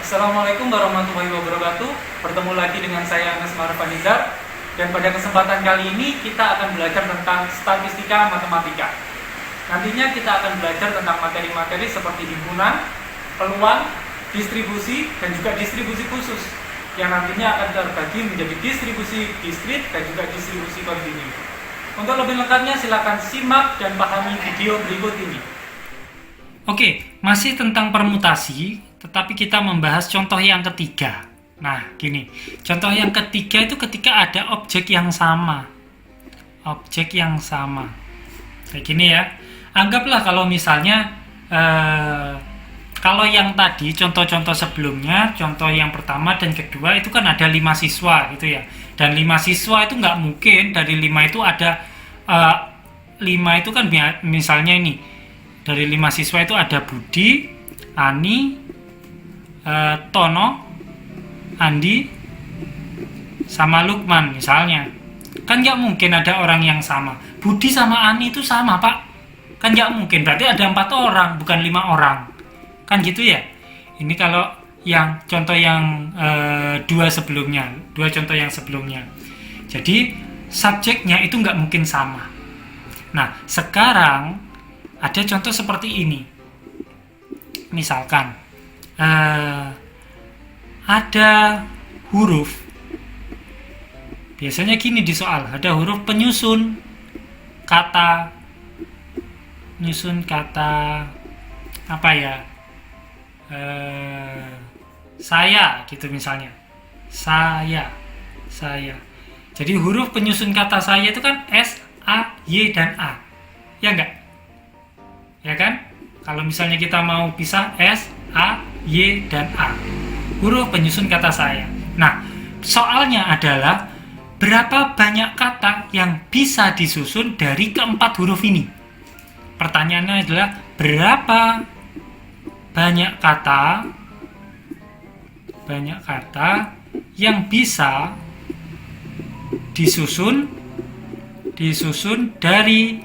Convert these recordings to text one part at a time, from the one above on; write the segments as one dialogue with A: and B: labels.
A: Assalamualaikum warahmatullahi wabarakatuh. Bertemu lagi dengan saya Anas Marfanizar. Dan pada kesempatan kali ini kita akan belajar tentang statistika matematika. Nantinya kita akan belajar tentang materi-materi seperti himpunan, peluang, distribusi, dan juga distribusi khusus yang nantinya akan terbagi menjadi distribusi diskrit dan juga distribusi kontinu. Untuk lebih lengkapnya silakan simak dan pahami video berikut ini. Oke, masih tentang permutasi, tetapi kita membahas contoh yang ketiga. Nah, gini, contoh yang ketiga itu ketika ada objek yang sama. Objek yang sama. Kayak gini ya. Anggaplah kalau misalnya, kalau yang tadi, contoh-contoh sebelumnya, contoh yang pertama dan kedua itu kan ada 5 siswa gitu ya. Dan 5 siswa itu nggak mungkin dari 5 itu ada, 5 itu kan misalnya ini, dari 5 siswa itu ada Budi, Ani, Tono, Andi, sama Lukman misalnya. Kan nggak mungkin ada orang yang sama. Budi sama Ani itu sama, Pak. Kan nggak mungkin, berarti ada 4 orang, bukan 5 orang. Kan gitu ya. Ini kalau yang contoh yang dua contoh yang sebelumnya. Jadi subjeknya itu nggak mungkin sama. Nah, sekarang ada contoh seperti ini. Misalkan ada huruf, biasanya gini di soal, ada huruf penyusun kata, apa ya, saya gitu misalnya, saya. Jadi huruf penyusun kata saya itu kan S, A, Y, dan A, ya enggak? Ya kan? Kalau misalnya kita mau pisah S, A, Y, dan A, huruf penyusun kata saya. Nah, soalnya adalah berapa banyak kata yang bisa disusun dari keempat huruf ini. Pertanyaannya adalah berapa banyak kata yang bisa disusun dari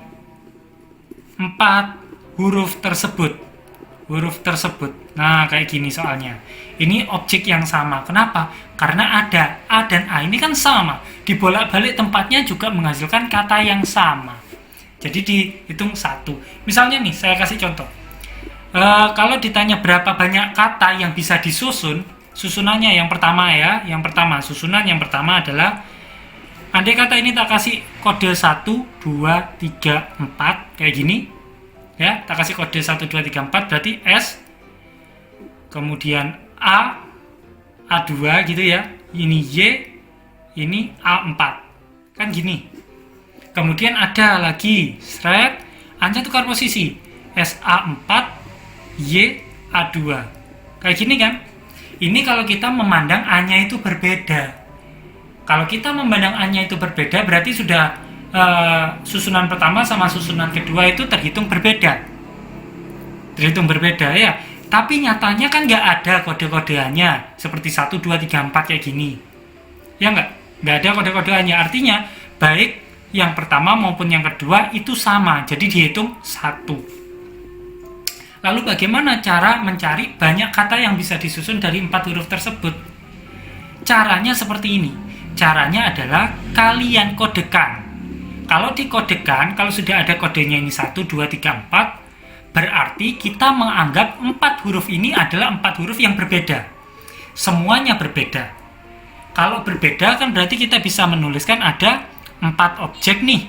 A: 4 huruf tersebut. Nah, kayak gini soalnya. Ini objek yang sama. Kenapa? Karena ada A dan A ini kan sama. Dibolak-balik tempatnya juga menghasilkan kata yang sama. Jadi dihitung 1. Misalnya nih, saya kasih contoh. Kalau ditanya berapa banyak kata yang bisa disusun, susunannya yang pertama ya. Susunan yang pertama adalah, andai kata ini tak kasih kode 1, 2, 3, 4 kayak gini. Ya, tak kasih kode 1, 2, 3, 4 berarti S, kemudian A, A2 gitu ya, ini Y, ini A4 kan gini. Kemudian ada lagi A-nya tukar posisi, SA4, Y, A2 kayak gini kan. Ini kalau kita memandang A-nya itu berbeda. Kalau kita memandang A-nya itu berbeda berarti sudah susunan pertama sama susunan kedua itu terhitung berbeda ya. Tapi nyatanya kan nggak ada kode-kodeannya seperti 1, 2, 3, 4 kayak gini ya, nggak ada kode-kodeannya. Artinya baik yang pertama maupun yang kedua itu sama, jadi dihitung 1. Lalu bagaimana cara mencari banyak kata yang bisa disusun dari 4 huruf tersebut? Caranya seperti ini. Caranya adalah kalian kodekan. Kalau dikodekan, kalau sudah ada kodenya ini 1, 2, 3, 4, berarti kita menganggap 4 huruf ini adalah 4 huruf yang berbeda. Semuanya berbeda. Kalau berbeda kan berarti kita bisa menuliskan ada 4 objek nih.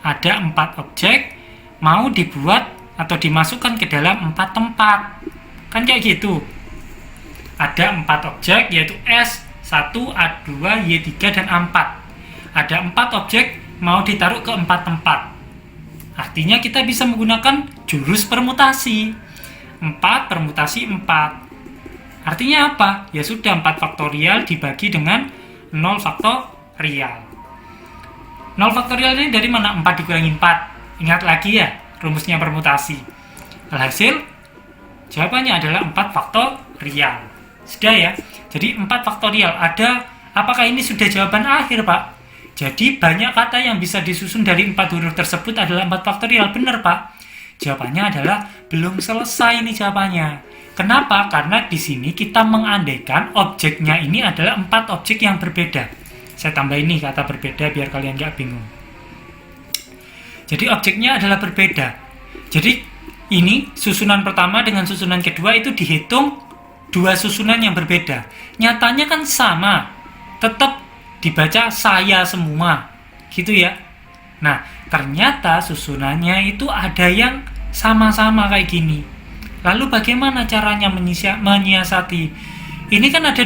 A: Ada 4 objek mau dibuat atau dimasukkan ke dalam 4 tempat. Kan kayak gitu. Ada 4 objek yaitu S1, A2, Y3, dan A4. Ada 4 objek mau ditaruh ke 4 tempat. Artinya kita bisa menggunakan jurus permutasi. 4 permutasi 4. Artinya apa? Ya sudah, 4 faktorial dibagi dengan 0 faktorial. 0 faktorial ini dari mana? 4 dikurangi 4. Ingat lagi ya rumusnya permutasi. Alhasil jawabannya adalah 4 faktorial. Sudah ya. Jadi 4 faktorial ada. Apakah ini sudah jawaban akhir, Pak? Jadi banyak kata yang bisa disusun dari 4 huruf tersebut adalah 4 faktorial. Benar, Pak. Jawabannya adalah belum selesai ini jawabannya. Kenapa? Karena di sini kita mengandaikan objeknya ini adalah 4 objek yang berbeda. Saya tambah ini kata berbeda biar kalian nggak bingung. Jadi objeknya adalah berbeda. Jadi ini susunan pertama dengan susunan kedua itu dihitung 2 susunan yang berbeda. Nyatanya kan sama, tetap dibaca saya semua, gitu ya. Nah, ternyata susunannya itu ada yang sama-sama kayak gini. Lalu bagaimana caranya menyiasati? Ini kan ada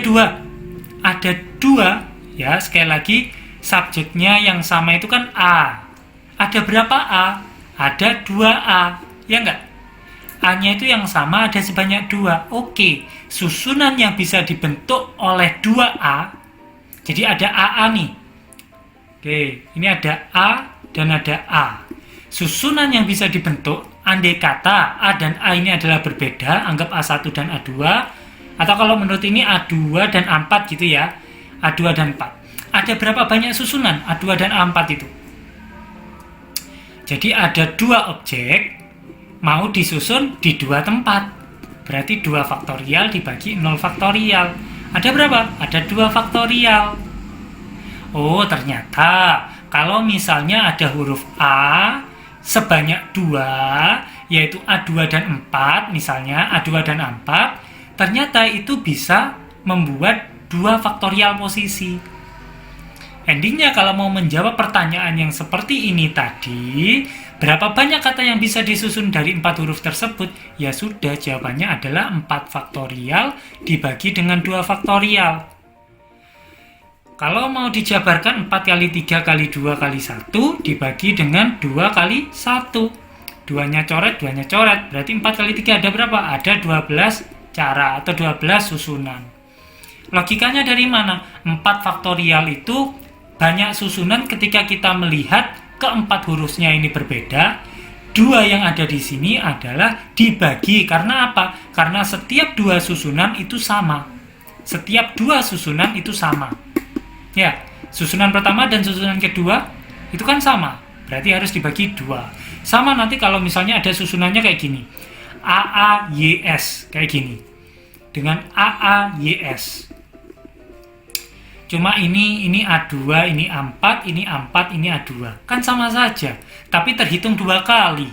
A: dua, ya sekali lagi subjeknya yang sama itu kan A. Ada berapa A? Ada 2A, ya enggak? A-nya itu yang sama ada sebanyak 2. Oke, susunan yang bisa dibentuk oleh 2A. Jadi ada AA nih. Oke, ini ada A dan ada A. Susunan yang bisa dibentuk, andai kata A dan A ini adalah berbeda, anggap A1 dan A2, atau kalau menurut ini A2 dan A4 gitu ya, A2 dan 4. Ada berapa banyak susunan A2 dan A4 itu? Jadi ada 2 objek, mau disusun di 2 tempat. Berarti 2 faktorial dibagi 0 faktorial. Ada berapa? Ada 2 faktorial. Oh, ternyata kalau misalnya ada huruf A sebanyak 2, yaitu A2 dan 4, misalnya A2 dan A4, ternyata itu bisa membuat 2 faktorial posisi. Endingnya kalau mau menjawab pertanyaan yang seperti ini tadi, berapa banyak kata yang bisa disusun dari 4 huruf tersebut? Ya sudah, jawabannya adalah 4 faktorial dibagi dengan 2 faktorial. Kalau mau dijabarkan 4 kali 3 kali 2 kali 1 dibagi dengan 2 kali 1. 2-nya coret, 2-nya coret. Berarti 4 kali 3 ada berapa? Ada 12 cara atau 12 susunan. Logikanya dari mana? 4 faktorial itu banyak susunan ketika kita melihat keempat hurufnya ini berbeda. 2 yang ada di sini adalah dibagi. Karena apa? Karena setiap 2 susunan itu sama. Setiap 2 susunan itu sama. Ya, susunan pertama dan susunan kedua itu kan sama, berarti harus dibagi 2. Sama nanti kalau misalnya ada susunannya kayak gini, AAYS kayak gini, dengan AAYS. Cuma ini A2, ini A4, ini A4, ini A2, kan sama saja, tapi terhitung 2 kali.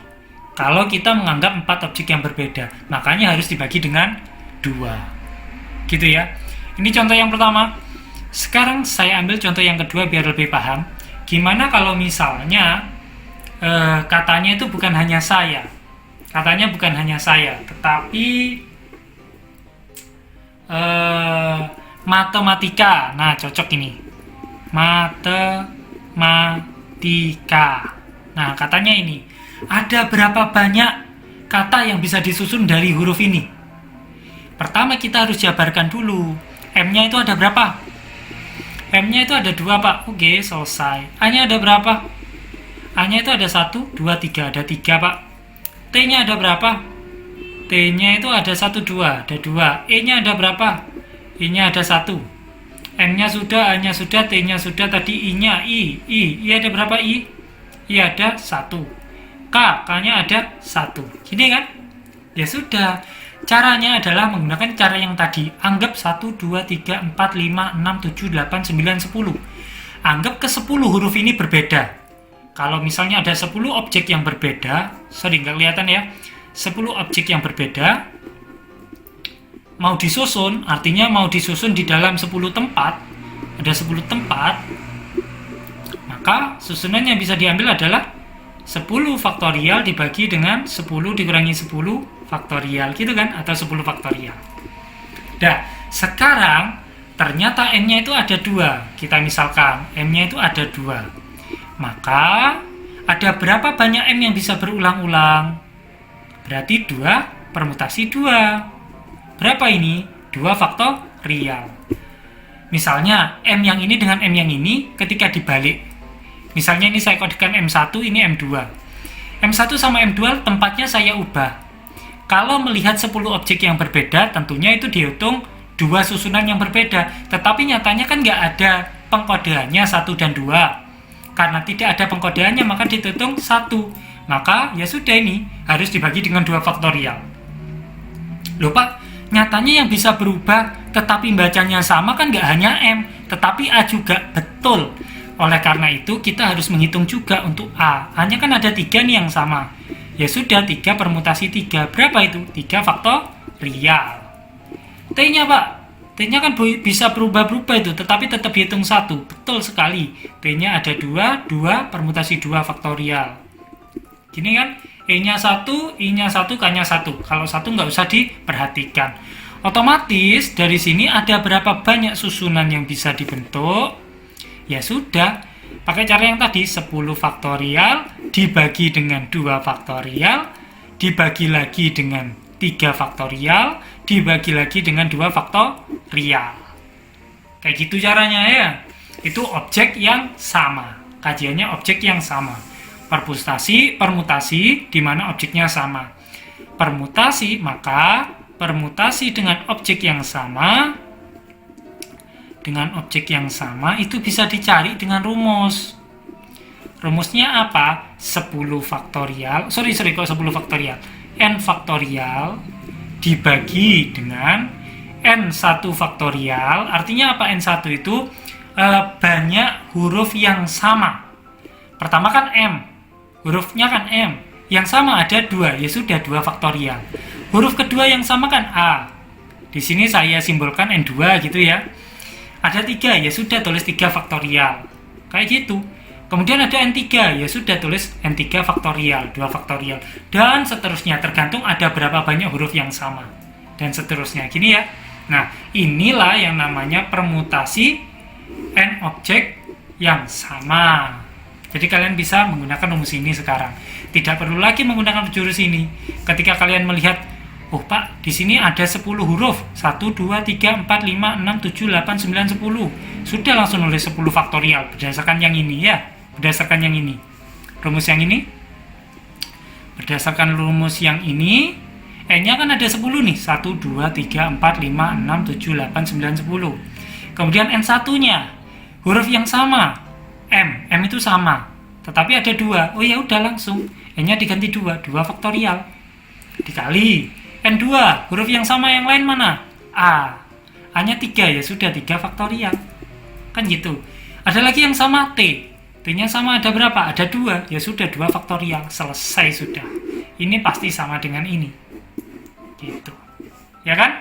A: Kalau kita menganggap 4 objek yang berbeda, makanya harus dibagi dengan 2. Gitu ya. Ini contoh yang pertama. Sekarang saya ambil contoh yang kedua biar lebih paham. Gimana kalau misalnya katanya itu bukan hanya saya. Katanya bukan hanya saya, tetapi matematika. Nah, cocok ini. Matematika. Nah, katanya ini. Ada berapa banyak kata yang bisa disusun dari huruf ini? Pertama kita harus jabarkan dulu. M-nya itu ada berapa? M-nya itu ada 2, Pak. Oke, selesai. A-nya ada berapa? A-nya itu ada 1, 2, 3. Ada 3, Pak. T-nya ada berapa? T-nya itu ada 1, 2. Ada 2. E-nya ada berapa? E-nya ada 1. M-nya sudah, A-nya sudah, T-nya sudah. Tadi I-nya, I ada berapa I? I ada 1. K-nya ada 1. Gini kan? Ya sudah. Caranya adalah menggunakan cara yang tadi. Anggap 1, 2, 3, 4, 5, 6, 7, 8, 9, 10. Anggap ke 10 huruf ini berbeda. Kalau misalnya ada 10 objek yang berbeda, sorry nggak kelihatan ya, 10 objek yang berbeda, mau disusun, artinya mau disusun di dalam 10 tempat, ada 10 tempat, maka susunan yang bisa diambil adalah 10 faktorial dibagi dengan 10 dikurangi 10 faktorial, gitu kan, atau 10 faktorial. Nah, sekarang ternyata M-nya itu ada 2. Kita misalkan M-nya itu ada 2. Maka ada berapa banyak M yang bisa berulang-ulang? Berarti 2 permutasi 2. Berapa ini? 2 faktorial. Misalnya M yang ini dengan M yang ini ketika dibalik. Misalnya ini saya kodekan M1, ini M2. M1 sama M2 tempatnya saya ubah. Kalau melihat 10 objek yang berbeda, tentunya itu dihitung 2 susunan yang berbeda. Tetapi nyatanya kan nggak ada pengkodeannya 1 dan 2. Karena tidak ada pengkodeannya, maka dihitung 1. Maka ya sudah, ini harus dibagi dengan 2 faktorial. Loh Pak, Nyatanya yang bisa berubah tetapi bacanya sama kan nggak hanya M, tetapi A juga, betul. Oleh karena itu kita harus menghitung juga untuk A. A-nya kan ada 3 nih yang sama. Ya sudah, 3 permutasi 3. Berapa itu? 3 faktorial. T-nya Pak, T-nya kan bisa berubah-berubah itu, tetapi tetap dihitung 1. Betul sekali. T-nya ada 2, 2 permutasi 2 faktorial. Gini kan? E-nya 1, I-nya 1, K-nya 1. Kalau 1 nggak usah diperhatikan. Otomatis dari sini ada berapa banyak susunan yang bisa dibentuk? Ya sudah, pakai cara yang tadi, 10 faktorial dibagi dengan 2 faktorial, dibagi lagi dengan 3 faktorial, dibagi lagi dengan 2 faktorial. Kayak gitu caranya ya. Itu objek yang sama. Kajiannya objek yang sama. Permutasi di mana objeknya sama. Permutasi, maka permutasi dengan objek yang sama itu bisa dicari dengan rumus. Rumusnya apa? 10 faktorial. Sorry, kok 10 faktorial? N faktorial dibagi dengan N1 faktorial. Artinya apa N1 itu? Banyak huruf yang sama. Pertama kan M. Hurufnya kan M. Yang sama ada 2. Ya sudah, 2 faktorial. Huruf kedua yang sama kan A. Di sini saya simbolkan N2 gitu ya. Ada 3, ya sudah tulis 3 faktorial. Kayak gitu. Kemudian ada N3, ya sudah tulis N3 faktorial, 2 faktorial. Dan seterusnya, tergantung ada berapa banyak huruf yang sama. Dan seterusnya, gini ya. Nah, inilah yang namanya permutasi N objek yang sama. Jadi kalian bisa menggunakan rumus ini sekarang. Tidak perlu lagi menggunakan jurus ini. Ketika kalian melihat, oh Pak, di sini ada 10 huruf. 1, 2, 3, 4, 5, 6, 7, 8, 9, 10. Sudah langsung nulis 10 faktorial. Berdasarkan yang ini ya. Berdasarkan yang ini. Rumus yang ini. Berdasarkan rumus yang ini, N-nya kan ada 10 nih. 1, 2, 3, 4, 5, 6, 7, 8, 9, 10. Kemudian N1-nya. Huruf yang sama. M itu sama. Tetapi ada 2. Oh ya udah langsung. N-nya diganti 2. 2 faktorial. Dikali N2, huruf yang sama yang lain mana? A. A-nya 3, ya sudah 3 faktorial. Kan gitu. Ada lagi yang sama T. T-nya sama ada berapa? Ada 2, ya sudah 2 faktorial. Selesai sudah. Ini pasti sama dengan ini. Gitu. Ya kan?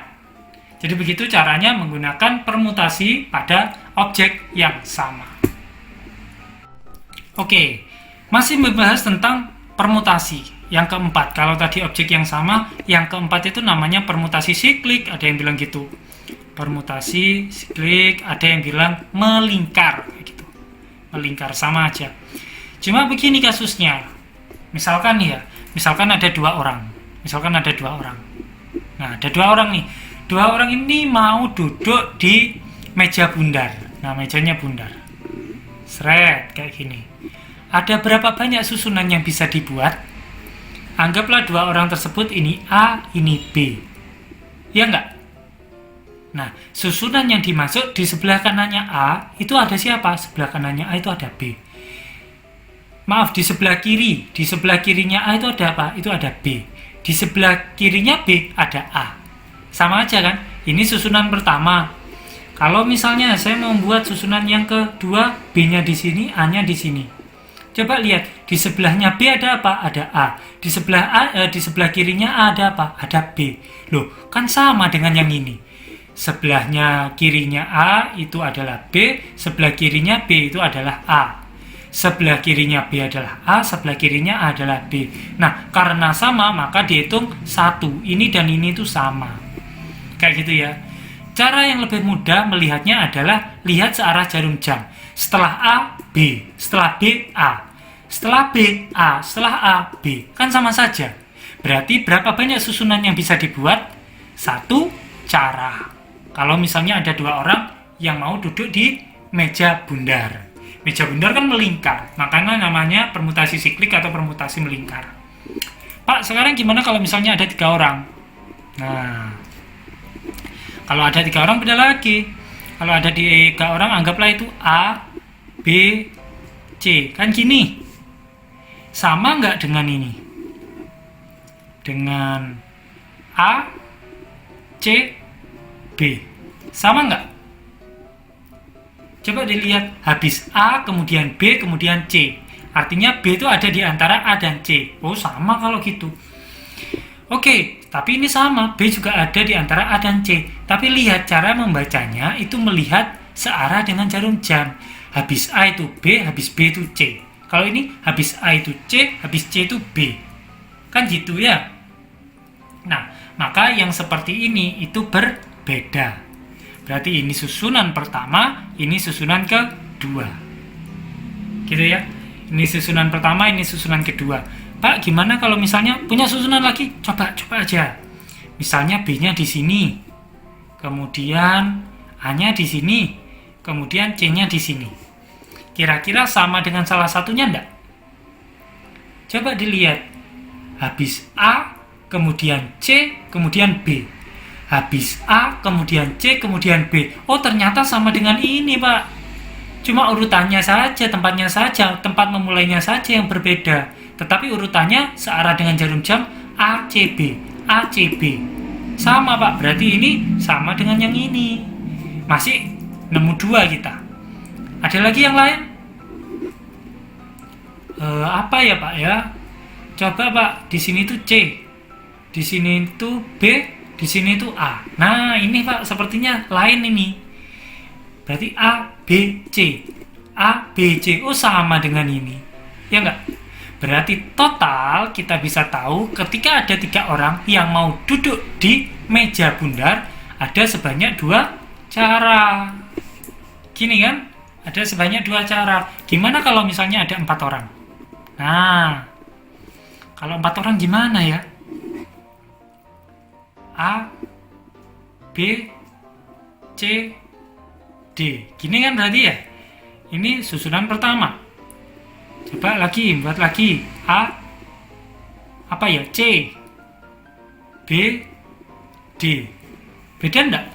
A: Jadi begitu caranya menggunakan permutasi pada objek yang sama. Oke. Masih membahas tentang permutasi. Yang keempat, kalau tadi objek yang sama, yang keempat itu namanya permutasi siklik, ada yang bilang gitu. Permutasi siklik, ada yang bilang melingkar, gitu. Melingkar, sama aja. Cuma begini kasusnya. Misalkan nih ya, misalkan ada 2 orang. Nah, ada 2 orang nih. 2 orang ini mau duduk di meja bundar. Nah, mejanya bundar. Seret, kayak gini. Ada berapa banyak susunan yang bisa dibuat? Anggaplah 2 orang tersebut ini A, ini B. Ya enggak? Nah, susunan yang dimaksud di sebelah kanannya A, itu ada siapa? Sebelah kanannya A itu ada B. Maaf, di sebelah kiri. Di sebelah kirinya A itu ada apa? Itu ada B. Di sebelah kirinya B ada A. Sama aja kan? Ini susunan pertama. Kalau misalnya saya membuat susunan yang kedua, B-nya di sini, A-nya di sini. Coba lihat, di sebelahnya B ada apa? Ada A. Di sebelah kirinya A ada apa? Ada B. Loh, kan sama dengan yang ini. Sebelahnya kirinya A itu adalah B, sebelah kirinya B itu adalah A. Sebelah kirinya B adalah A, sebelah kirinya A adalah B. Nah, karena sama, maka dihitung 1. Ini dan ini itu sama. Kayak gitu ya. Cara yang lebih mudah melihatnya adalah lihat searah jarum jam. Setelah A, B. Setelah B, A. Setelah B, A. Setelah A, B. Kan sama saja. Berarti berapa banyak susunan yang bisa dibuat? 1 cara. Kalau misalnya ada 2 orang yang mau duduk di meja bundar. Meja bundar kan melingkar. Makanya namanya permutasi siklik atau permutasi melingkar. Pak, sekarang gimana kalau misalnya ada 3 orang? Nah, kalau ada 3 orang beda lagi. Kalau ada 3 orang, anggaplah itu A, B, C. Kan gini. Sama nggak dengan ini? Dengan A, C. C, B. Sama nggak? Coba dilihat, habis A, kemudian B, kemudian C. Artinya B itu ada di antara A dan C. Oh, sama kalau gitu. Oke, tapi ini sama. B juga ada di antara A dan C. Tapi lihat cara membacanya itu melihat searah dengan jarum jam. Habis A itu B, habis B itu C. Kalau ini habis A itu C, habis C itu B. Kan gitu ya? Nah, maka yang seperti ini itu berbeda. Berarti ini susunan pertama, ini susunan kedua. Gitu ya? Ini susunan pertama, ini susunan kedua. Pak, gimana kalau misalnya punya susunan lagi? Coba aja. Misalnya B-nya di sini. Kemudian A-nya di sini. Kemudian C-nya di sini. Kira-kira sama dengan salah satunya enggak? Coba dilihat. Habis A, kemudian C, kemudian B. Habis A, kemudian C, kemudian B. Oh, ternyata sama dengan ini, Pak. Cuma urutannya saja, tempatnya saja, tempat memulainya saja yang berbeda. Tetapi urutannya searah dengan jarum jam ACB, ACB. Sama, Pak. Berarti ini sama dengan yang ini. Masih nemu dua kita. Ada lagi yang lain? Apa ya, Pak ya? Coba, Pak. Di sini tuh C. Di sini itu B, di sini itu A. Nah, ini Pak, sepertinya lain ini. Berarti A, B, C. A, B, C. Oh, sama dengan ini. Ya enggak? Berarti total kita bisa tahu ketika ada 3 orang yang mau duduk di meja bundar, ada sebanyak 2 cara. Gini kan? Ada sebanyak 2 cara. Gimana kalau misalnya ada 4 orang? Nah, kalau 4 orang gimana ya? A, B, C, D. Gini kan berarti ya? Ini susunan pertama. Coba lagi, buat lagi. A, apa ya? C, B, D. Beda enggak?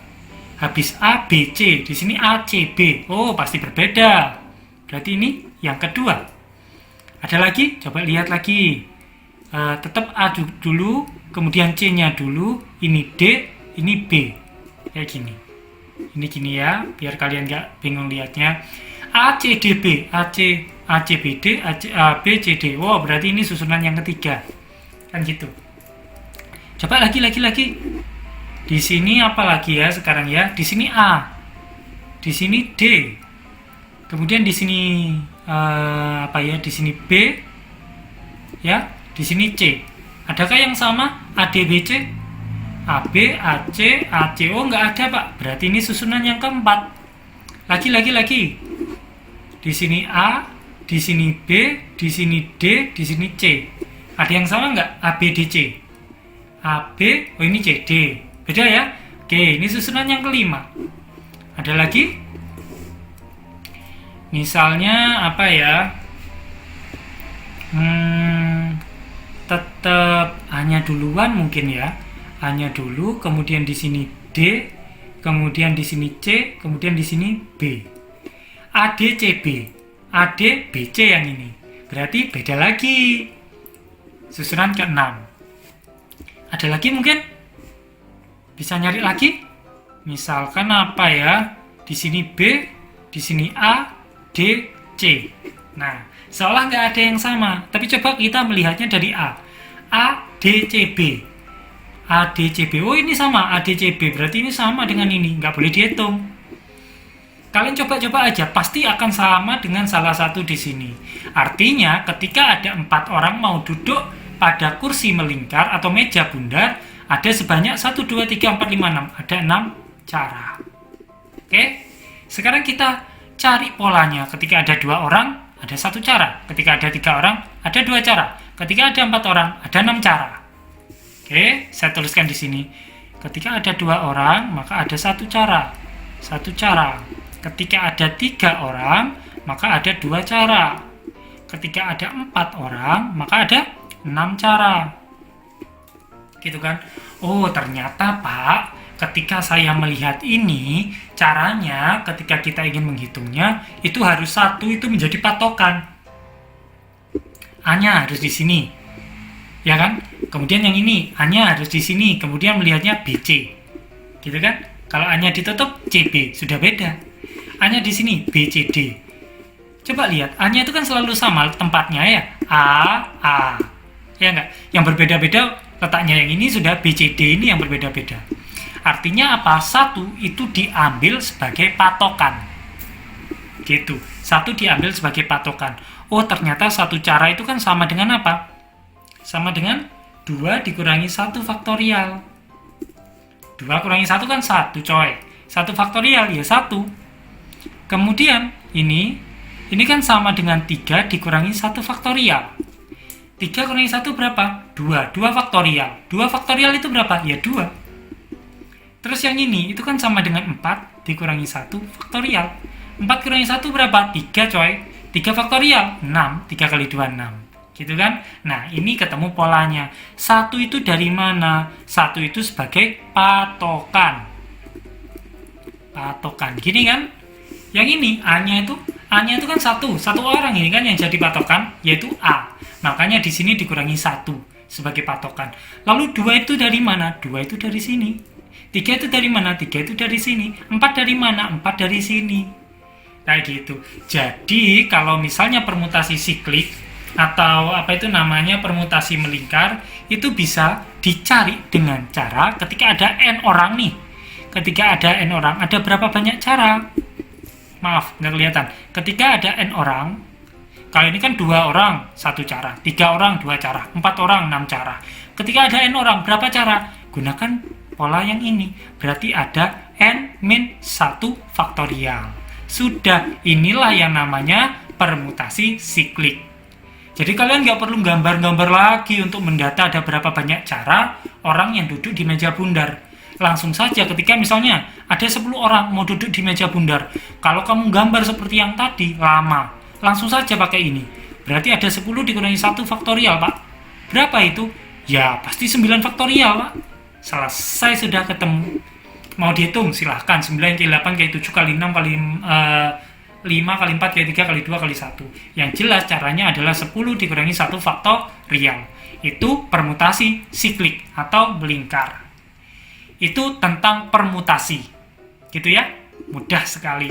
A: Habis A, B, C. Di sini A, C, B. Oh, pasti berbeda. Berarti ini yang kedua. Ada lagi? Coba lihat lagi. Tetap A dulu, kemudian C-nya dulu. Ini D, ini B. Kayak gini. Ini gini ya, biar kalian nggak bingung lihatnya. A, C, D, B. A, C, B, D, A, B, C, D. Wow, berarti ini susunan yang ketiga. Kan gitu. Coba lagi. Di sini apa lagi ya sekarang ya? Di sini A. Di sini D. Kemudian di sini apa ya? Di sini B. Ya, di sini C. Adakah yang sama? A, D, B, C? A, B, A, C, A, C. Oh, nggak ada, Pak. Berarti ini susunan yang keempat. Lagi. Di sini A, di sini B, di sini D, di sini C. Ada yang sama nggak? A, B, D, C. A, B, oh ini C, D. Beda ya? Oke, ini susunan yang kelima. Ada lagi? Misalnya apa ya? Tetap hanya duluan mungkin ya. Hanya dulu, kemudian di sini D, kemudian di sini C, kemudian di sini B. A, D, C, B. A, D, B, C yang ini. Berarti beda lagi. Susunan ke-6. Ada lagi mungkin? Bisa nyari lagi? Misalkan apa ya? Di sini B, di sini A, D, C. Nah, seolah nggak ada yang sama. Tapi coba kita melihatnya dari A. A, D, C, B. A, D, C, B. Oh, ini sama. A, D, C, B. Berarti ini sama dengan ini. Nggak boleh dihitung. Kalian coba-coba aja. Pasti akan sama dengan salah satu di sini. Artinya, ketika ada 4 orang mau duduk pada kursi melingkar atau meja bundar, ada sebanyak 1, 2, 3, 4, 5, 6. Ada 6 cara. Oke? Sekarang kita cari polanya. Ketika ada 2 orang, ada 1 cara. Ketika ada 3 orang, ada 2 cara. Ketika ada 4 orang, ada 6 cara. Oke, saya tuliskan di sini. Ketika ada 2 orang, maka ada 1 cara. 1 cara. Ketika ada 3 orang, maka ada 2 cara. Ketika ada 4 orang, maka ada 6 cara. Gitu kan? Oh, ternyata Pak, ketika saya melihat ini, caranya ketika kita ingin menghitungnya, itu harus 1 itu menjadi patokan. A-nya harus di sini. Ya kan? Kemudian yang ini A-nya harus di sini, kemudian melihatnya BC. gitu kan? Kalau A-nya ditutup, CB, sudah beda. A-nya di sini, BCD. Coba lihat, A-nya itu kan selalu sama tempatnya ya, A. Ya enggak? Yang berbeda-beda letaknya, yang ini sudah BCD, ini yang berbeda-beda. Artinya apa? Satu itu diambil sebagai patokan. Gitu. Satu diambil sebagai patokan. Oh, ternyata satu cara itu kan sama dengan apa? Sama dengan 2 dikurangi 1 faktorial. 2 kurangi 1 kan 1, coy. 1 faktorial ya 1. Kemudian ini kan sama dengan 3 dikurangi 1 faktorial. 3 kurangi 1 berapa? 2. 2 faktorial. 2 faktorial itu berapa? Ya 2. Terus yang ini itu kan sama dengan 4 dikurangi 1 faktorial. 4 kurangi 1 berapa? 3, coy. 3 faktorial 6. 3 kali 2 6. Gitu kan? Nah, ini ketemu polanya. 1 itu dari mana? 1 itu sebagai patokan. Patokan. Gini kan? Yang ini A-nya itu kan satu orang ini kan yang jadi patokan, yaitu A. Makanya di sini dikurangi 1 sebagai patokan. Lalu 2 itu dari mana? 2 itu dari sini. 3 itu dari mana? 3 itu dari sini. 4 dari mana? 4 dari sini. Kayak gitu. Jadi, kalau misalnya permutasi siklik atau apa itu namanya permutasi melingkar, itu bisa dicari dengan cara ketika ada n orang nih. Ketika ada n orang, ada berapa banyak cara? Maaf, nggak kelihatan. Ketika ada n orang, kalau ini kan 2 orang 1 cara, 3 orang 2 cara, 4 orang 6 cara. Ketika ada n orang, berapa cara? Gunakan pola yang ini. Berarti ada n-1 faktorial. Sudah, inilah yang namanya permutasi siklik. Jadi kalian nggak perlu gambar-gambar lagi untuk mendata ada berapa banyak cara orang yang duduk di meja bundar. Langsung saja ketika misalnya ada 10 orang mau duduk di meja bundar. Kalau kamu gambar seperti yang tadi, lama. Langsung saja pakai ini. Berarti ada 10 dikurangi 1 faktorial, Pak. Berapa itu? Ya, pasti 9 faktorial, Pak. Selesai, sudah ketemu. Mau dihitung, silahkan. 9 kali 8 kali 7 kali 6 kali 5 kali 4 kali 3 kali 2 kali 1. Yang jelas caranya adalah 10 dikurangi 1 faktorial. Itu permutasi siklik atau melingkar. Itu tentang permutasi. Gitu ya? Mudah sekali.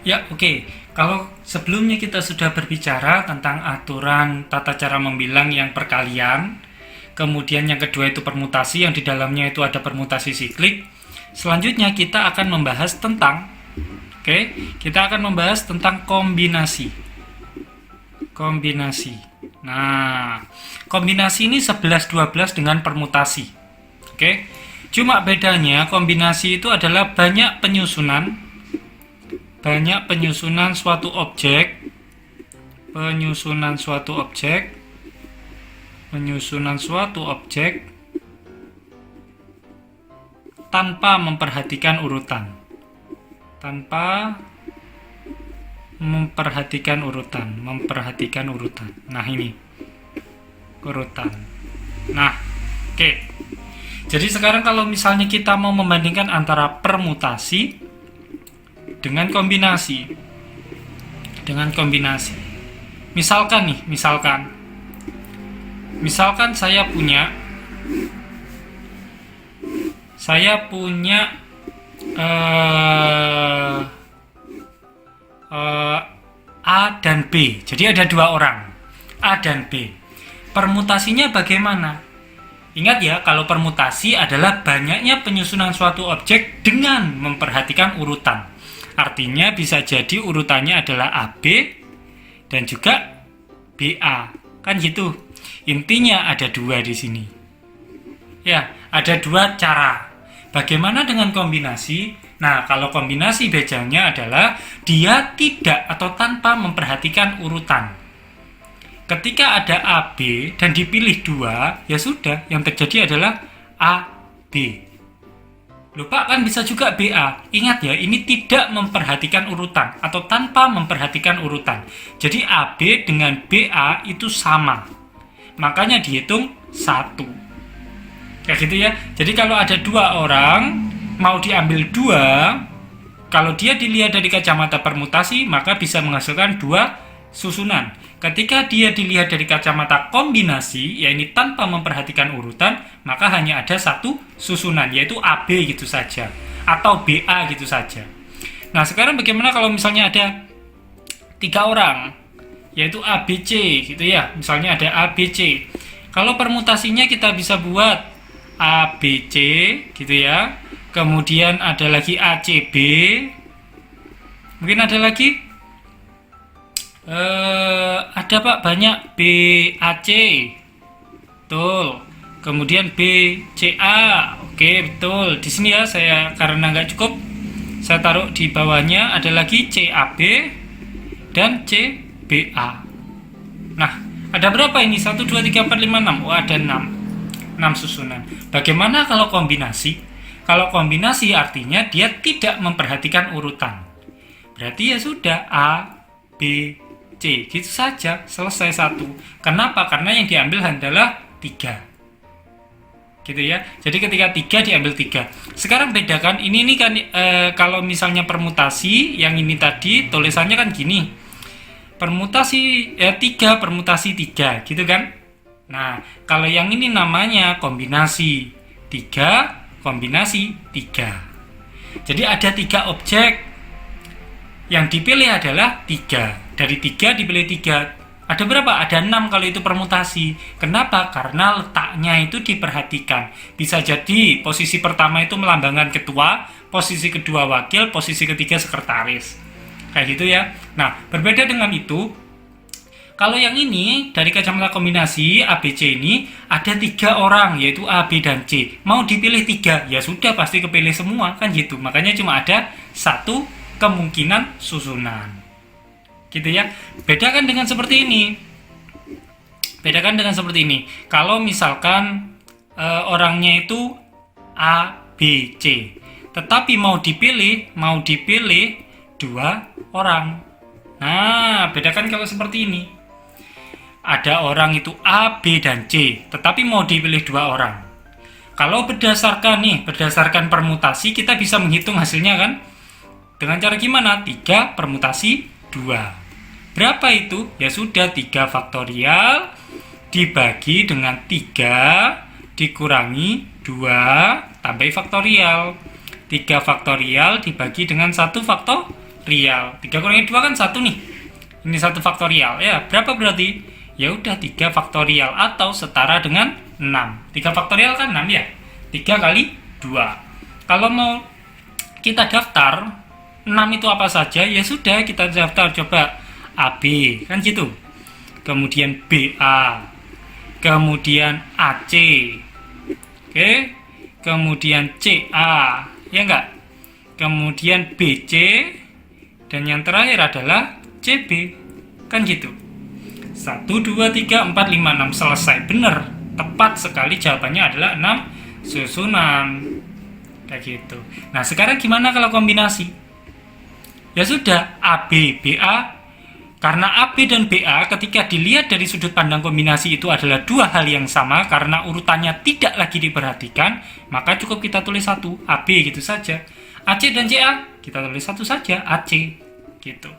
A: Ya, oke. Kalau sebelumnya kita sudah berbicara tentang aturan tata cara membilang yang perkalian, kemudian yang kedua itu permutasi, yang di dalamnya itu ada permutasi siklik. Selanjutnya kita akan membahas tentang kita akan membahas tentang kombinasi. Nah, kombinasi ini 11-12 dengan permutasi. Cuma bedanya kombinasi itu adalah banyak penyusunan suatu objek, tanpa memperhatikan urutan. Nah, ini urutan. Nah, oke. Jadi sekarang kalau misalnya kita mau membandingkan antara permutasi dengan kombinasi. Misalkan saya punya A dan B. Jadi ada 2 orang, A dan B. Permutasinya bagaimana? Ingat ya, kalau permutasi adalah banyaknya penyusunan suatu objek dengan memperhatikan urutan. Artinya bisa jadi urutannya adalah AB dan juga BA. Kan gitu. Intinya ada 2 di sini. Ya, ada 2 cara. Bagaimana dengan kombinasi? Nah, kalau kombinasi bedanya adalah dia tidak atau tanpa memperhatikan urutan. Ketika ada AB dan dipilih 2, ya sudah, yang terjadi adalah AB. Lupa kan bisa juga BA. Ingat ya, ini tidak memperhatikan urutan atau tanpa memperhatikan urutan. Jadi AB dengan BA itu sama. Makanya dihitung 1. Kayak gitu ya. Jadi kalau ada 2 orang mau diambil 2, kalau dia dilihat dari kacamata permutasi, maka bisa menghasilkan 2 susunan. Ketika dia dilihat dari kacamata kombinasi, ya ini tanpa memperhatikan urutan, maka hanya ada satu susunan, yaitu AB gitu saja, atau BA gitu saja. Nah, sekarang bagaimana kalau misalnya ada 3 orang, yaitu ABC gitu ya, misalnya ada ABC. Kalau permutasinya kita bisa buat ABC gitu ya, kemudian ada lagi ACB, mungkin ada lagi ada Pak, banyak BAC, betul. Kemudian BCA, oke betul. Di sini ya saya karena nggak cukup, saya taruh di bawahnya. Ada lagi CAB dan CBA. Nah, ada berapa ini? 1, 2, 3, 4, 5, 6. Oh, ada 6 susunan. Bagaimana kalau kombinasi? Kalau kombinasi artinya dia tidak memperhatikan urutan. Berarti ya sudah A, B, C, gitu saja, selesai satu. Kenapa? Karena yang diambil adalah 3, gitu ya. Jadi ketika 3 diambil 3. Sekarang bedakan ini kan kalau misalnya permutasi, yang ini tadi tulisannya kan gini, permutasi 3 permutasi 3, gitu kan. Nah, kalau yang ini namanya kombinasi 3 kombinasi 3. Jadi ada 3 objek, yang dipilih adalah 3. Dari 3 dipilih 3. Ada berapa? Ada 6 kalau itu permutasi. Kenapa? Karena letaknya itu diperhatikan. Bisa jadi posisi pertama itu melambangkan ketua, posisi kedua wakil, posisi ketiga sekretaris. Kayak gitu ya. Nah, berbeda dengan itu, kalau yang ini dari kacamata kombinasi ABC ini ada 3 orang, yaitu A, B, dan C. Mau dipilih 3, ya sudah pasti kepilih semua, kan gitu. Makanya cuma ada 1 kemungkinan susunan, gitu ya. Bedakan dengan seperti ini. Kalau misalkan orangnya itu A, B, C, tetapi mau dipilih 2 orang. Nah, bedakan kalau seperti ini. Ada orang itu A, B, dan C, tetapi mau dipilih 2 orang. Kalau berdasarkan permutasi, kita bisa menghitung hasilnya kan? Dengan cara gimana? 3 permutasi 2. Berapa itu? Ya sudah, 3 faktorial dibagi dengan 3 dikurangi 2 tambah faktorial. 3 faktorial dibagi dengan 1 faktorial. 3 kurangi 2 kan 1 nih. Ini 1 faktorial. Ya, berapa berarti? Ya udah 3 faktorial atau setara dengan 6. 3 faktorial kan 6 ya? 3 kali 2. Kalau mau kita daftar 6 itu apa saja, ya sudah kita daftar, coba AB kan gitu, kemudian BA, kemudian AC, oke, kemudian CA, ya enggak, kemudian BC, dan yang terakhir adalah CB, kan gitu. 1, 2, 3, 4, 5, 6, selesai. Bener, tepat sekali, jawabannya adalah 6 susunan, kayak gitu. Nah, sekarang gimana kalau kombinasi? Ya sudah, AB, BA. Karena AB dan BA ketika dilihat dari sudut pandang kombinasi itu adalah 2 hal yang sama, karena urutannya tidak lagi diperhatikan, maka cukup kita tulis 1, AB gitu saja. AC dan CA, kita tulis 1 saja, AC, gitu.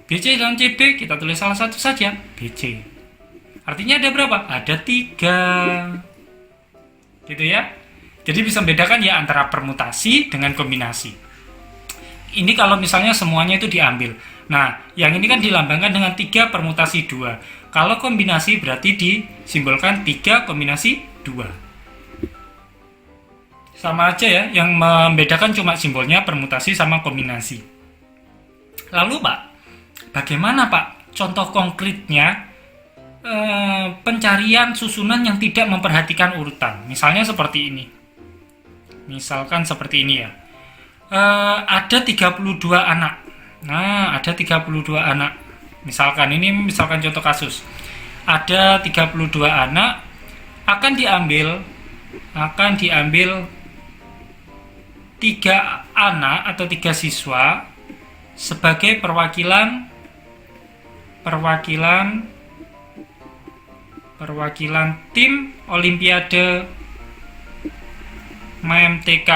A: BC dan CB, kita tulis salah satu saja, BC. Artinya ada berapa? Ada 3. Gitu ya. Jadi bisa membedakan ya antara permutasi dengan kombinasi. Ini kalau misalnya semuanya itu diambil. Nah, yang ini kan dilambangkan dengan 3 permutasi 2. Kalau kombinasi berarti disimbolkan 3 kombinasi 2. Sama aja ya, yang membedakan cuma simbolnya permutasi sama kombinasi. Lalu Pak, bagaimana Pak contoh konkretnya pencarian susunan yang tidak memperhatikan urutan? Misalnya seperti ini. Misalkan seperti ini ya. Ada 32 anak. Nah, ada 32 anak. Misalkan contoh kasus. Ada 32 anak, akan diambil 3 anak atau 3 siswa sebagai perwakilan tim Olimpiade MTK.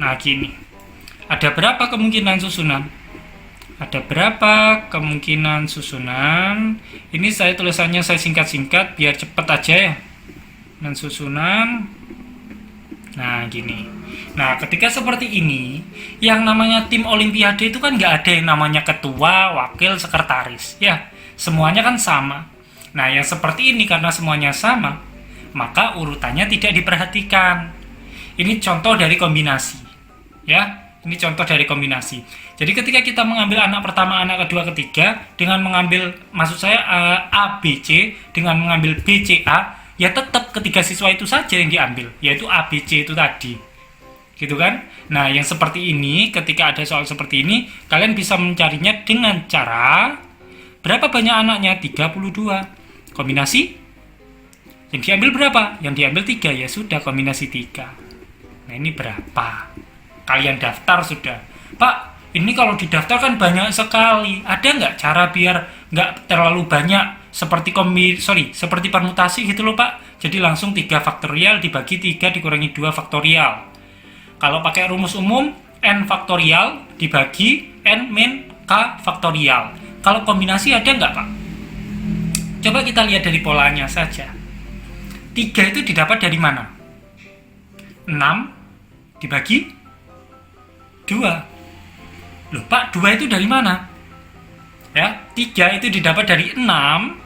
A: Nah, gini. Ada berapa kemungkinan susunan? Ada berapa kemungkinan susunan? Ini saya tulisannya saya singkat-singkat biar cepet aja ya. Dan susunan. Nah gini. Nah ketika seperti ini, yang namanya tim olimpiade itu kan nggak ada yang namanya ketua, wakil, sekretaris. Ya, semuanya kan sama. Nah yang seperti ini karena semuanya sama, maka urutannya tidak diperhatikan. Ini contoh dari kombinasi. Ya, ini contoh dari kombinasi. Jadi ketika kita mengambil anak pertama, anak kedua, ketiga, dengan mengambil, maksud saya A, B, C, dengan mengambil B, C, A, ya tetap ketiga siswa itu saja yang diambil, yaitu A, B, C itu tadi. Gitu kan? Nah, yang seperti ini, ketika ada soal seperti ini, kalian bisa mencarinya dengan cara, berapa banyak anaknya? 32. Kombinasi? Yang diambil berapa? Yang diambil 3, ya sudah, kombinasi 3. Nah, ini berapa? Kalian daftar sudah. Pak, ini kalau didaftar kan banyak sekali. Ada nggak cara biar nggak terlalu banyak seperti seperti permutasi gitu loh Pak? Jadi langsung 3 faktorial dibagi 3 dikurangi 2 faktorial. Kalau pakai rumus umum, n faktorial dibagi n min k faktorial. Kalau kombinasi ada nggak Pak? Coba kita lihat dari polanya saja. 3 itu didapat dari mana? 6 dibagi 2. Loh Pak, 2 itu dari mana? Ya, 3 itu didapat dari 6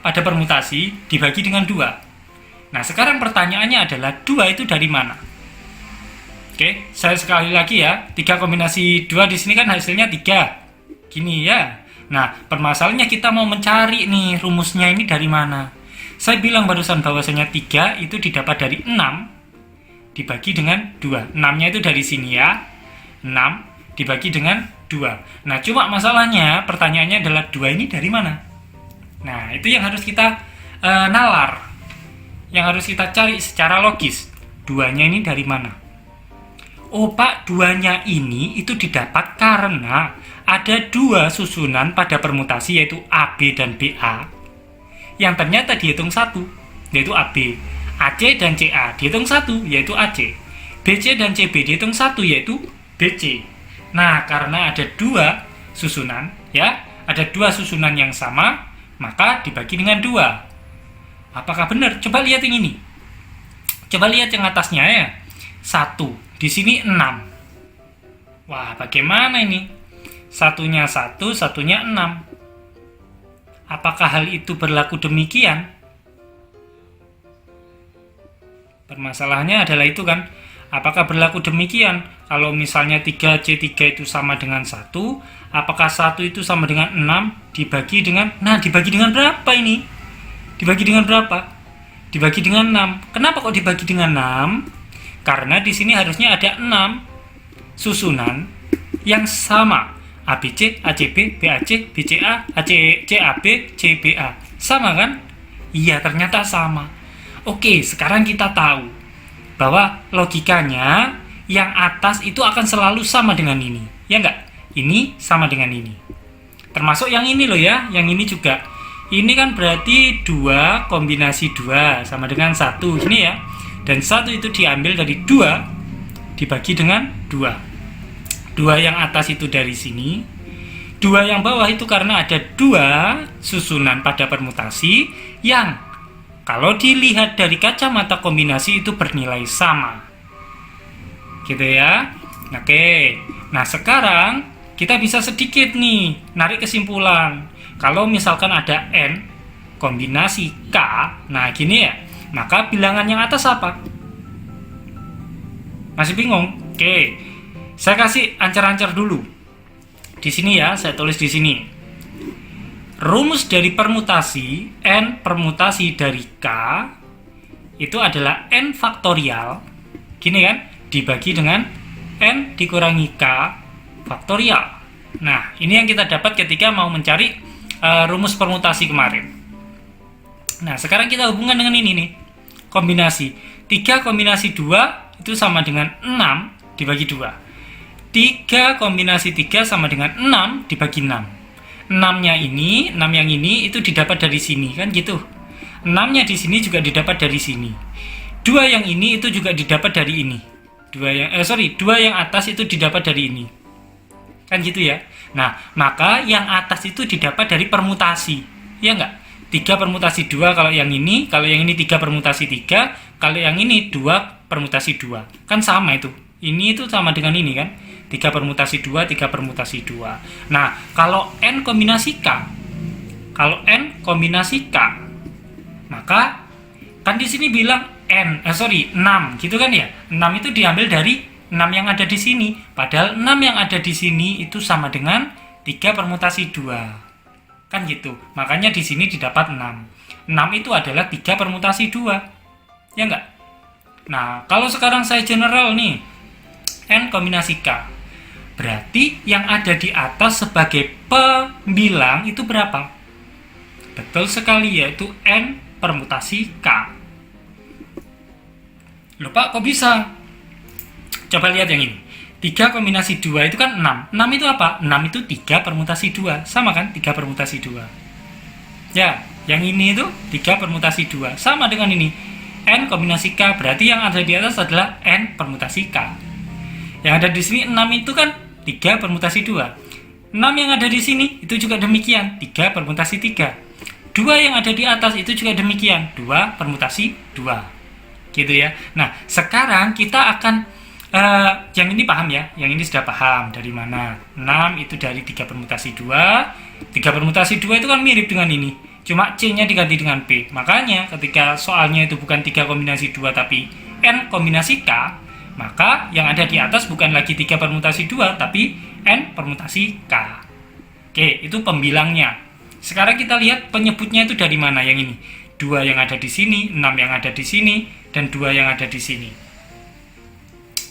A: pada permutasi dibagi dengan 2. Nah, sekarang pertanyaannya adalah 2 itu dari mana? Oke, saya sekali lagi ya. 3 kombinasi 2 di sini kan hasilnya 3. Gini ya. Nah, permasalahannya kita mau mencari nih rumusnya ini dari mana. Saya bilang barusan bahwasanya 3 itu didapat dari 6 dibagi dengan 2. 6-nya itu dari sini ya. 6 dibagi dengan 2. Nah, cuma masalahnya pertanyaannya adalah 2 ini dari mana? Nah, itu yang harus kita nalar. Yang harus kita cari secara logis. 2-nya ini dari mana? Oh, Pak, 2-nya ini itu didapat karena ada 2 susunan pada permutasi yaitu AB dan BA yang ternyata dihitung 1, yaitu AB. AC dan CA dihitung 1, yaitu AC. BC dan CB dihitung 1, yaitu BC. Nah, karena ada 2 susunan, ya, ada 2 susunan yang sama, maka dibagi dengan 2. Apakah benar? Coba lihat yang ini. Coba lihat yang atasnya ya. 1. Di sini 6. Wah, bagaimana ini? Satunya 1, satunya 6. Apakah hal itu berlaku demikian? Permasalahannya adalah itu kan. Apakah berlaku demikian? Kalau misalnya 3C3 itu sama dengan 1, apakah 1 itu sama dengan 6 dibagi dengan... Nah, dibagi dengan berapa ini? Dibagi dengan berapa? Dibagi dengan 6. Kenapa kok dibagi dengan 6? Karena di sini harusnya ada 6 susunan yang sama. ABC, ACB, BAC, BCA, CAB, CBA. Sama kan? Iya, ternyata sama. Oke, sekarang kita tahu bahwa logikanya yang atas itu akan selalu sama dengan ini. Ya enggak? Ini sama dengan ini. Termasuk yang ini loh ya, yang ini juga. Ini kan berarti 2 kombinasi 2 sama dengan 1. Ini ya. Dan 1 itu diambil dari 2 dibagi dengan 2. 2 yang atas itu dari sini. 2 yang bawah itu karena ada 2 susunan pada permutasi yang kalau dilihat dari kacamata kombinasi itu bernilai sama. Gitu ya. Oke. Nah, sekarang kita bisa sedikit nih narik kesimpulan. Kalau misalkan ada N kombinasi K, nah gini ya. Maka bilangan yang atas apa? Masih bingung? Oke. Saya kasih ancar-ancar dulu. Di sini ya, saya tulis di sini. Rumus dari permutasi, N permutasi dari K, itu adalah N faktorial, gini kan, dibagi dengan N dikurangi K faktorial. Nah, ini yang kita dapat ketika mau mencari rumus permutasi kemarin. Nah, sekarang kita hubungkan dengan ini nih, kombinasi. 3 kombinasi 2 itu sama dengan 6 dibagi 2. 3 kombinasi 3 sama dengan 6 dibagi 6. 6-nya ini, 6 yang ini itu didapat dari sini kan gitu. 6-nya di sini juga didapat dari sini. 2 yang ini itu juga didapat dari ini. 2 yang atas itu didapat dari ini. Kan gitu ya. Nah, maka yang atas itu didapat dari permutasi. Ya enggak? 3 permutasi 2 kalau yang ini 3 permutasi 3, kalau yang ini 2 permutasi 2. Kan sama itu. Ini itu sama dengan ini kan? 3 permutasi 2, 3 permutasi 2. Nah, kalau N kombinasi K, maka kan di sini bilang 6 gitu kan ya? 6 itu diambil dari 6 yang ada di sini. Padahal 6 yang ada di sini itu sama dengan 3 permutasi 2. Kan gitu. Makanya di sini didapat 6. 6 itu adalah 3 permutasi 2. Ya enggak? Nah, kalau sekarang saya general nih, N kombinasi K. Berarti yang ada di atas sebagai pembilang itu berapa? Betul sekali, yaitu N permutasi K. Loh Pak, kok bisa? Coba lihat yang ini. 3 kombinasi 2 itu kan 6. 6 itu apa? 6 itu 3 permutasi 2. Sama kan? 3 permutasi 2. Ya, yang ini itu 3 permutasi 2. Sama dengan ini. N kombinasi K. Berarti yang ada di atas adalah N permutasi K. Yang ada di sini 6 itu kan 3 permutasi 2. 6 yang ada di sini itu juga demikian. 3 permutasi 3. 2 yang ada di atas itu juga demikian. 2 permutasi 2. Gitu ya. Nah, sekarang kita akan yang ini paham ya, yang ini sudah paham dari mana. 6 itu dari 3 permutasi 2. 3 permutasi 2 itu kan mirip dengan ini, cuma C-nya diganti dengan P. Makanya ketika soalnya itu bukan 3 kombinasi 2 tapi N kombinasi K, maka yang ada di atas bukan lagi 3 permutasi 2 tapi N permutasi K. Oke, itu pembilangnya. Sekarang kita lihat penyebutnya itu dari mana yang ini. 2 yang ada di sini, 6 yang ada di sini, dan 2 yang ada di sini.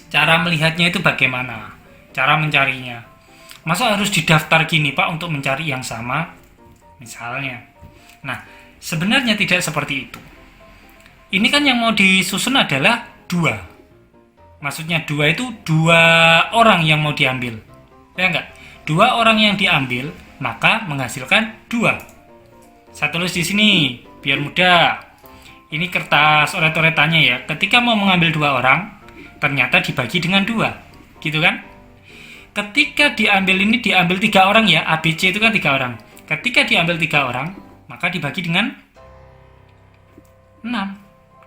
A: Cara melihatnya itu bagaimana? Cara mencarinya. Masa harus didaftar gini Pak untuk mencari yang sama? Misalnya. Nah, sebenarnya tidak seperti itu. Ini kan yang mau disusun adalah 2. Maksudnya 2 itu 2 orang yang mau diambil. Ya enggak? 2 orang yang diambil, maka menghasilkan 2. Saya tulis di sini, biar mudah. Ini kertas oret-oretannya ya. Ketika mau mengambil 2 orang, ternyata dibagi dengan 2, gitu kan? Ketika diambil 3 orang ya, ABC itu kan 3 orang. Ketika diambil 3 orang, maka dibagi dengan 6.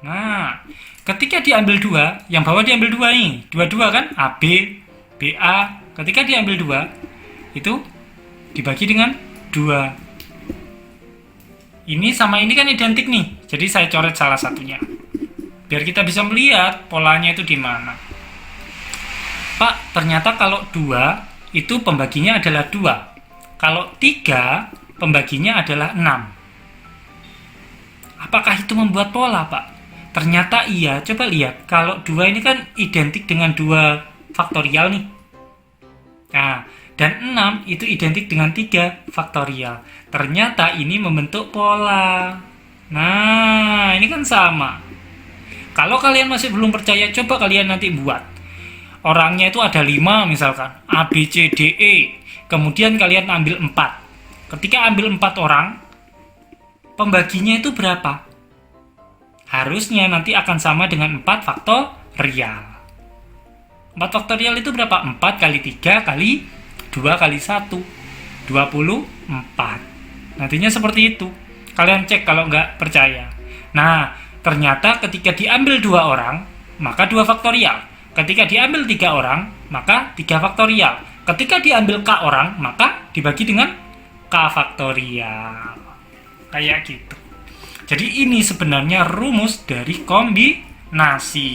A: Nah, ketika diambil 2, yang bawah diambil 2 nih, 2 kan? AB, BA, ketika diambil 2, itu dibagi dengan 2. Ini sama ini kan identik nih, jadi saya coret salah satunya. Biar kita bisa melihat polanya itu di mana. Pak, ternyata kalau 2 itu pembaginya adalah 2. Kalau 3 pembaginya adalah 6. Apakah itu membuat pola, Pak? Ternyata iya. Coba lihat, kalau 2 ini kan identik dengan 2 faktorial nih. Nah, dan 6 itu identik dengan 3 faktorial. Ternyata ini membentuk pola. Nah, ini kan sama. Kalau kalian masih belum percaya, coba kalian nanti buat. Orangnya itu ada 5 misalkan, A, B, C, D, E. Kemudian kalian ambil 4. Ketika ambil 4 orang, pembaginya itu berapa? Harusnya nanti akan sama dengan 4 faktorial. 4 faktorial itu berapa? 4 kali 3 kali 2 kali 1. 24. Nantinya seperti itu. Kalian cek kalau nggak percaya. Nah, ternyata ketika diambil 2 orang, maka 2 faktorial. Ketika diambil 3 orang, maka 3 faktorial. Ketika diambil K orang, maka dibagi dengan K faktorial. Kayak gitu. Jadi ini sebenarnya rumus dari kombinasi.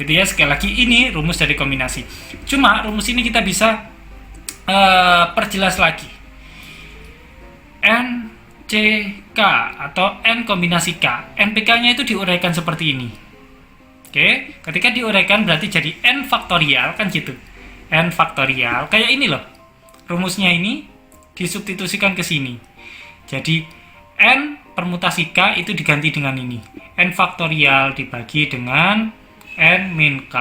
A: Gitu ya, sekali lagi ini rumus dari kombinasi. Cuma rumus ini kita bisa perjelas lagi. N CK atau N kombinasi K. NPK-nya itu diuraikan seperti ini. Oke, ketika diuraikan berarti jadi N faktorial, kan gitu. N faktorial, kayak ini loh. Rumusnya ini disubstitusikan ke sini. Jadi N permutasi K itu diganti dengan ini. N faktorial dibagi dengan N min K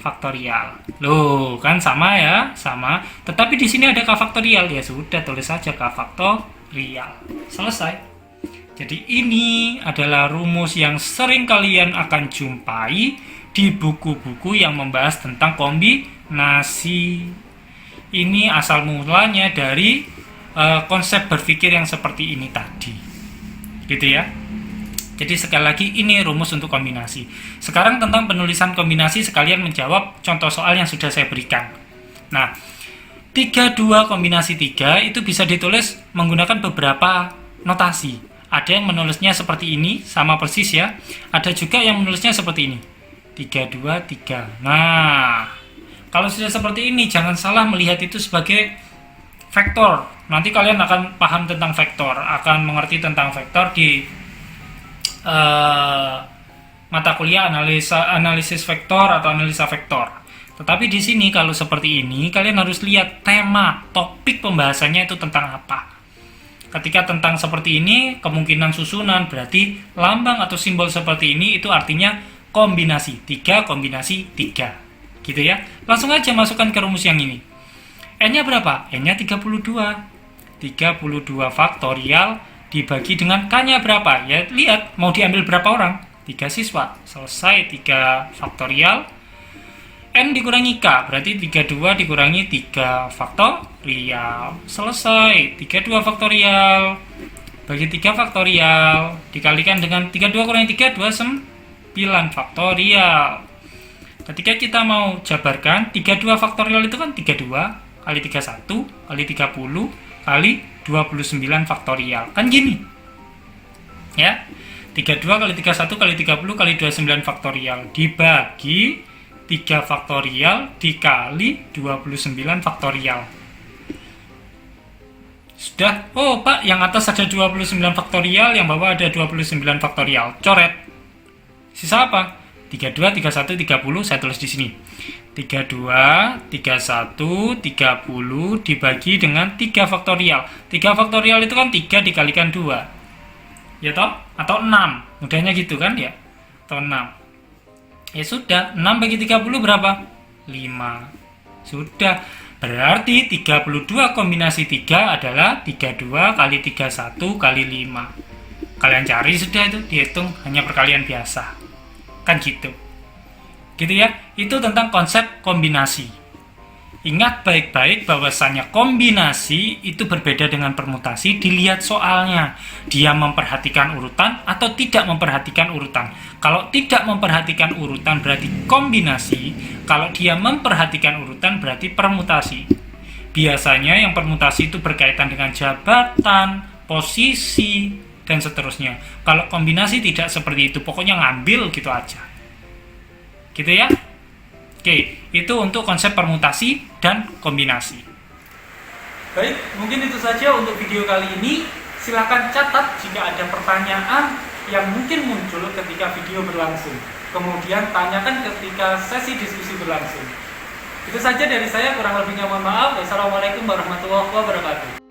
A: faktorial. Loh, kan sama ya? Sama. Tetapi di sini ada K faktorial. Ya sudah, tulis saja K faktorial. Selesai. Jadi ini adalah rumus yang sering kalian akan jumpai di buku-buku yang membahas tentang kombinasi. Ini asal mulanya dari konsep berpikir yang seperti ini tadi, gitu ya. Jadi sekali lagi ini rumus untuk kombinasi. Sekarang tentang penulisan kombinasi, sekalian menjawab contoh soal yang sudah saya berikan. Nah, 32 kombinasi 3 itu bisa ditulis menggunakan beberapa notasi. Ada yang menulisnya seperti ini, sama persis ya. Ada juga yang menulisnya seperti ini, 3, 2, 3. Nah, kalau sudah seperti ini, jangan salah melihat itu sebagai vektor. Nanti kalian akan paham tentang vektor, akan mengerti tentang vektor di mata kuliah analisis vektor atau analisa vektor. Tetapi di sini kalau seperti ini, kalian harus lihat tema, topik pembahasannya itu tentang apa. Ketika tentang seperti ini, kemungkinan susunan, berarti lambang atau simbol seperti ini itu artinya kombinasi 3 kombinasi 3. Gitu ya. Langsung aja masukkan ke rumus yang ini. N-nya berapa? N-nya 32. 32 faktorial dibagi dengan K-nya berapa? Ya, lihat mau diambil berapa orang? 3 siswa. Selesai 3 faktorial. N dikurangi K, berarti 32 dikurangi 3 faktorial. Selesai. 32 faktorial bagi 3 faktorial dikalikan dengan 32 kurangi 3, 29 faktorial. Ketika kita mau jabarkan, 32 faktorial itu kan 32 kali 31 kali 30 kali 29 faktorial. Kan gini. Ya. 32 kali 31 kali 30 kali 29 faktorial dibagi 3 faktorial dikali 29 faktorial. Sudah. Oh, Pak, yang atas ada 29 faktorial, yang bawah ada 29 faktorial. Coret. Sisa apa? 32, 31, 30, saya tulis di sini. 32, 31, 30 dibagi dengan 3 faktorial. 3 faktorial itu kan 3 dikalikan 2. Ya toh? Atau 6. Mudahnya gitu kan ya? Atau 6. Ya sudah, 6 bagi 30 berapa? 5. Sudah. Berarti 32 kombinasi 3 adalah 32 kali 31 kali 5. Kalian cari sudah itu, dihitung hanya perkalian biasa. Kan gitu. Gitu ya. Itu tentang konsep kombinasi. Ingat baik-baik bahwasannya kombinasi itu berbeda dengan permutasi. Dilihat soalnya, dia memperhatikan urutan atau tidak memperhatikan urutan. Kalau tidak memperhatikan urutan berarti kombinasi. Kalau dia memperhatikan urutan berarti permutasi. Biasanya yang permutasi itu berkaitan dengan jabatan, posisi, dan seterusnya. Kalau kombinasi tidak seperti itu, pokoknya ngambil gitu aja. Gitu ya. Oke, itu untuk konsep permutasi dan kombinasi. Baik, mungkin itu saja untuk video kali ini. Silakan catat jika ada pertanyaan yang mungkin muncul ketika video berlangsung. Kemudian tanyakan ketika sesi diskusi berlangsung. Itu saja dari saya, kurang lebihnya mohon maaf. Wassalamualaikum warahmatullahi wabarakatuh.